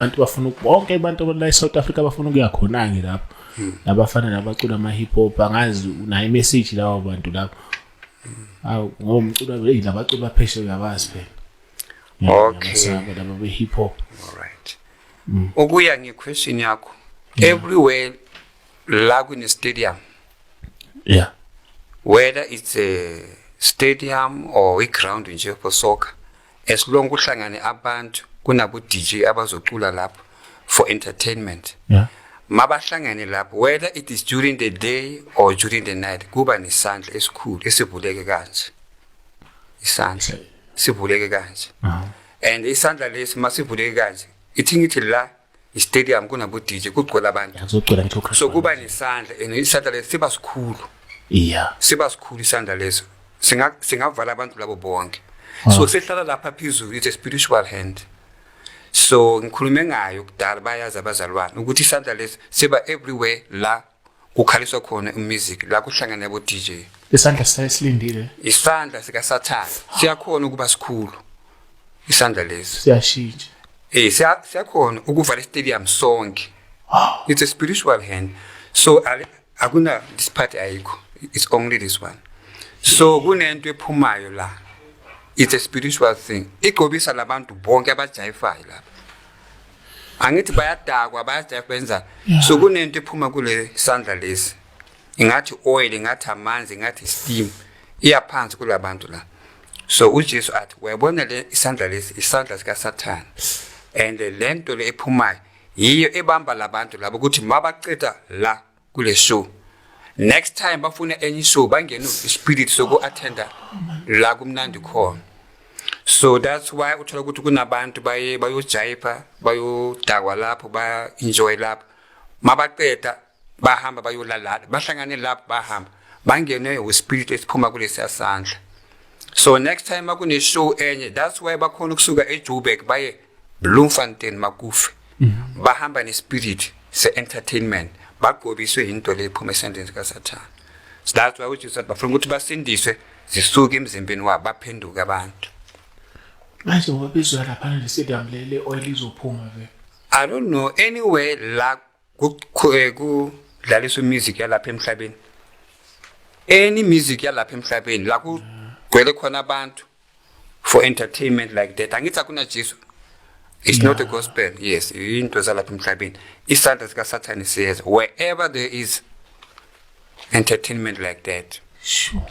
abantu bafuna bonke abantu la eSouth Africa bafuna ukuya khona-ke lapho labafana nabacula ama-hip hop angazi unayo imessage lawo bantu lapho ngoba umculo labaculi baphesheya uyabazi phela okay laba be-hip hop. All right. Ukuya ngequestion yakho everywhere la kune stadium whether it's a stadium or a ground nje for soccer as long kuhlangane abantu kunabo DJ abazocula lapho for entertainment mabahlangane lapho whether it is during the day or during the night kuba nesandla esikhulu esivuleke kanje isandla sivuleke kanje and isandla lesi masivuleke kanje ithingithi la istadium kunabo DJ kugcwala abantu so kuba nesandla and isandla lesi siba sikhulu siba sikhulu isandla leso singavala abantu labo bonke so sehlala lapha phezulu it's a spiritual hand. So ngikhulume ngayo kudala bayazi abazalwane ukuthi isandla lesi siba everywhere la kukhaliswa khona umusic la kuhlangana nabo DJ. Isandla siyasilindile. Isandla sikasathane siyakhona ukuba sikhulu. Isandla lesi siyashintsha. Siyakhona ukuvala stadium sonke. It's a spiritual hand. So akuna this part ayikho. It's only this one. So kunento ephumayo la. It's a spiritual thing. Igobisa labantu bonke abajaifayo lapha. Angithi bayadakwa bayajayifa benza. So kunento ephuma kule sandla lesi. Ingathi oil, ingathi amanzi, ingathi steam. Iyaphansi kulabantu la. So uJesu athi uyabona le isandla lesi isandla sikasathane. And lento le ephumayo yiyo ebamba labantu labo ukuthi mabaqeda la kule show. Next time bafuna any show bangena ispirit soku attenda la kumnandi khona. So that's why uthola ukuthi kunabantu bayojayipa bayodakwa lapho ba enjoy lapho mabaqeda bahamba bayolala bahlangane lapho bahamba bangene wespirit esiphuma kulesi sandla. So next time makune show enye that's why bakhona ukusuka eJoburg baye Bloemfontein makufe bahamba nespirit se entertainment bagobiswe into le iphuma esandleni sikasathane. So that's why uJesu said bafuna ukuthi basindiswe zisuke emzimbeni wabo baphenduka abantu. Manje ngobizwa lapha le stadium le oil izophuma ke. I don't know anywhere la kudlaliswa music yalapha emhlabeni. Any music yalapha emhlabeni la kugcwele khona abantu for entertainment like that. Angithi akuna Jesu. It's not a gospel. Yes, into zalapha emhlabeni. Isandla sikasathane says wherever there is entertainment like that. Sure.